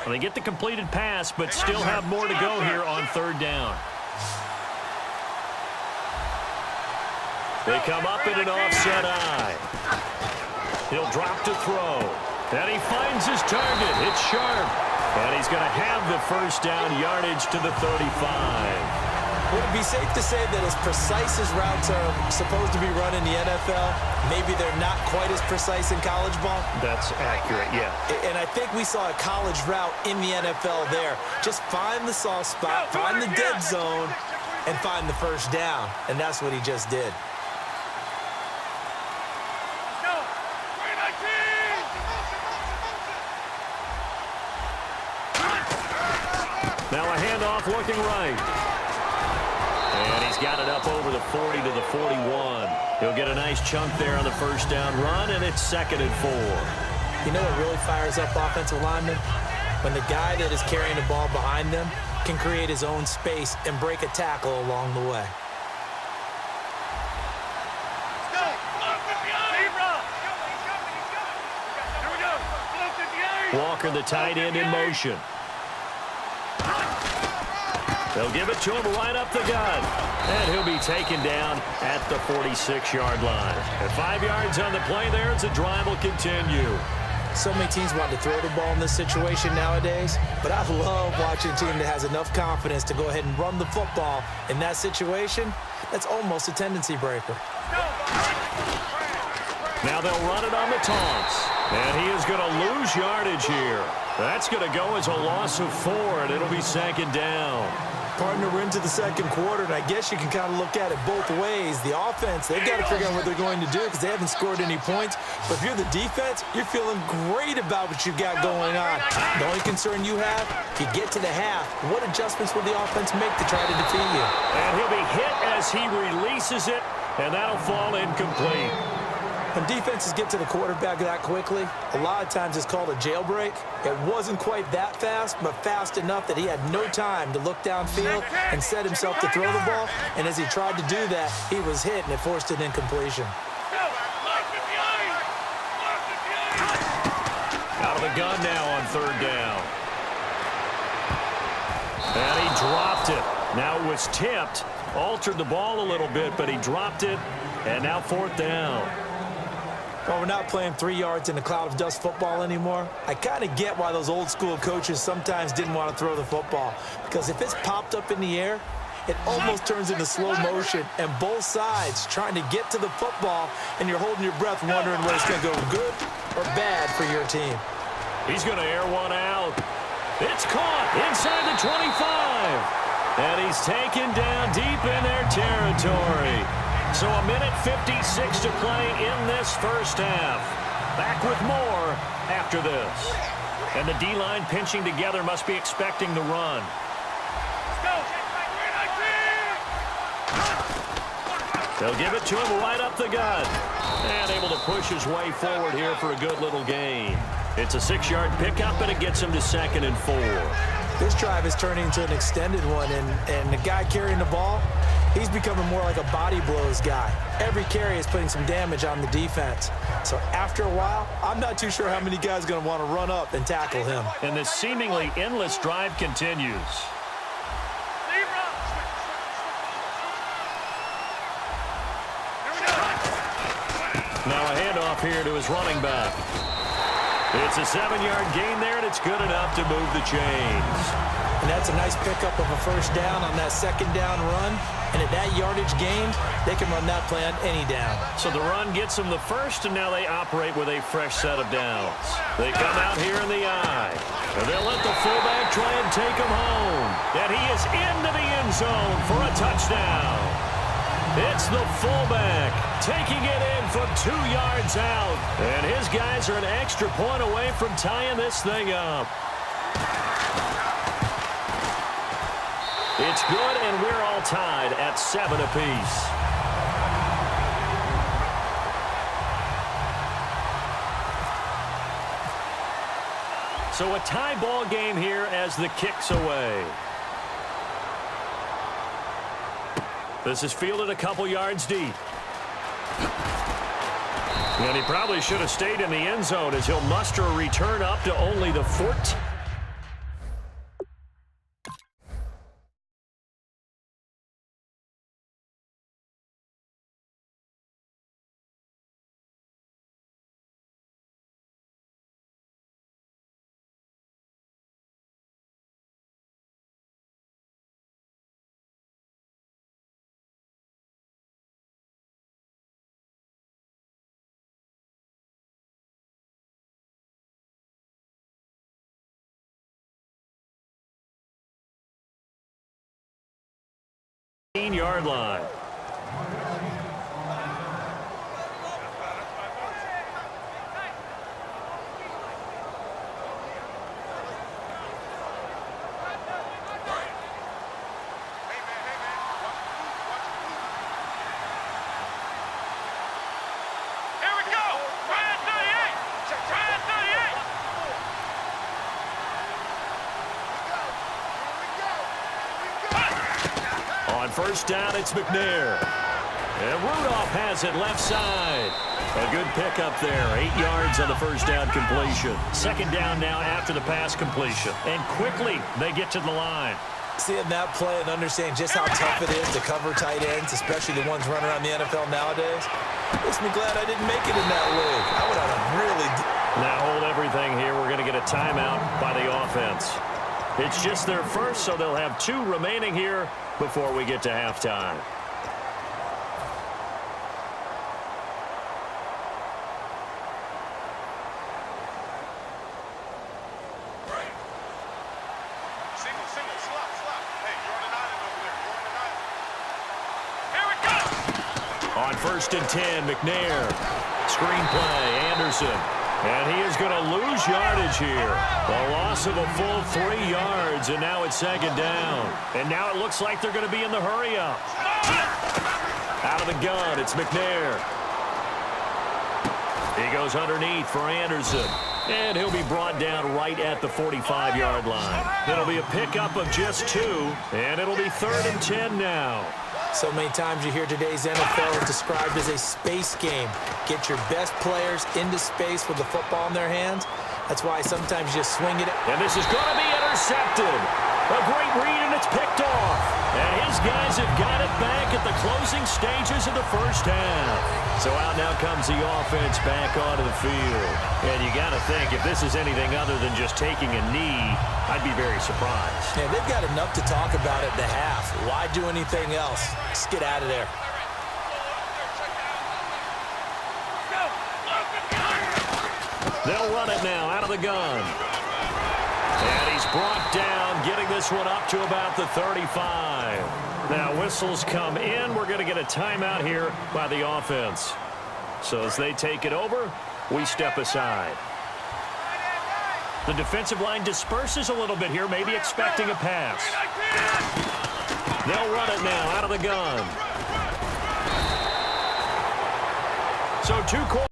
Well, they get the completed pass, but still have more to go here on third down. They come up in an offset eye. He'll drop to throw. And he finds his target. It's sharp. And he's going to have the first down yardage to the 35. Would it be safe to say that as precise as routes are supposed to be run in the NFL, maybe they're not quite as precise in college ball? That's accurate, yeah. And I think we saw a college route in the NFL there. Just find the soft spot, find the dead zone, and find the first down. And that's what he just did. Now a handoff looking right. And he's got it up over the 40 to the 41. He'll get a nice chunk there on the first down run, and it's 2nd and 4. You know what really fires up offensive linemen? When the guy that is carrying the ball behind them can create his own space and break a tackle along the way. Walker, the tight end, in motion. They'll give it to him right up the gut. And he'll be taken down at the 46-yard line. At 5 yards on the play there, the drive will continue. So many teams want to throw the ball in this situation nowadays, but I love watching a team that has enough confidence to go ahead and run the football. In that situation, that's almost a tendency breaker. Now they'll run it on the taunts. And he is going to lose yardage here. That's going to go as a loss of 4, and it'll be 2nd down. Partner, we're into the second quarter, and I guess you can kind of look at it both ways. The offense, they've got to figure out what they're going to do because they haven't scored any points. But if you're the defense, you're feeling great about what you've got going on. The only concern you have, if you get to the half, what adjustments will the offense make to try to defeat you? And he'll be hit as he releases it, and that'll fall incomplete. When defenses get to the quarterback that quickly, a lot of times it's called a jailbreak. It wasn't quite that fast, but fast enough that he had no time to look downfield and set himself to throw the ball. And as he tried to do that, he was hit, and it forced an incompletion. Out of the gun now on third down. And he dropped it. Now it was tipped, altered the ball a little bit, but he dropped it, and now 4th down. Well, we're not playing 3 yards in a cloud of dust football anymore. I kind of get why those old school coaches sometimes didn't want to throw the football. Because if it's popped up in the air, it almost turns into slow motion. And both sides trying to get to the football, and you're holding your breath wondering whether it's going to go good or bad for your team. He's going to air one out. It's caught inside the 25. And he's taken down deep in their territory. So a minute 56 to play in this first half. Back with more after this. And the D-line pinching together must be expecting the run. They'll give it to him right up the gut. And able to push his way forward here for a good little gain. It's a 6-yard pickup, and it gets him to 2nd and 4. This drive is turning into an extended one, and the guy carrying the ball, he's becoming more like a body blows guy. Every carry is putting some damage on the defense. So after a while, I'm not too sure how many guys are going to want to run up and tackle him. And this seemingly endless drive continues. Now a handoff here to his running back. It's a 7-yard gain there, and it's good enough to move the chains. And that's a nice pickup of a first down on that second down run. And at that yardage gained, they can run that play on any down. So the run gets them the first, and now they operate with a fresh set of downs. They come out here in the eye. And they'll let the fullback try and take him home. And he is into the end zone for a touchdown. It's the fullback taking it in from 2 yards out. And his guys are an extra point away from tying this thing up. It's good, and we're all tied at 7 apiece. So a tie ball game here as the kick's away. This is fielded a couple yards deep. And he probably should have stayed in the end zone as he'll muster a return up to only the 14. 35-yard line. On first down, it's McNair. And Rudolph has it left side. A good pickup there. 8 yards on the first down completion. Second down now after the pass completion. And quickly, they get to the line. Seeing that play and understanding just how tough it is to cover tight ends, especially the ones running around the NFL nowadays, makes me glad I didn't make it in that league. I would have really... Now hold everything here. We're going to get a timeout by the offense. It's just their first, so they'll have 2 remaining here before we get to halftime. Single, slot. Hey, you're on an island over there. You're on an island. Here we go! On first and 10, McNair. Screen play, Anderson. And he is going to lose yardage here. A loss of a full 3 yards, and now it's second down. And now it looks like they're going to be in the hurry-up. Out of the gun, it's McNair. He goes underneath for Anderson. And he'll be brought down right at the 45-yard line. It'll be a pickup of just 2, and it'll be 3rd and 10 now. So many times you hear today's NFL described as a space game. Get your best players into space with the football in their hands. That's why sometimes you just swing it. And this is going to be intercepted. A great read, and it's picked off. And his guys have got it back at the closing stages of the first half. So out now comes the offense back onto the field. And you got to think, if this is anything other than just taking a knee, I'd be very surprised. Yeah, they've got enough to talk about at the half. Why do anything else? Just get out of there. They'll run it now out of the gun. And he's brought down, getting this one up to about the 35. Now whistles come in. We're going to get a timeout here by the offense. So as they take it over, we step aside. The defensive line disperses a little bit here, maybe expecting a pass. They'll run it now out of the gun. So 2 quarters.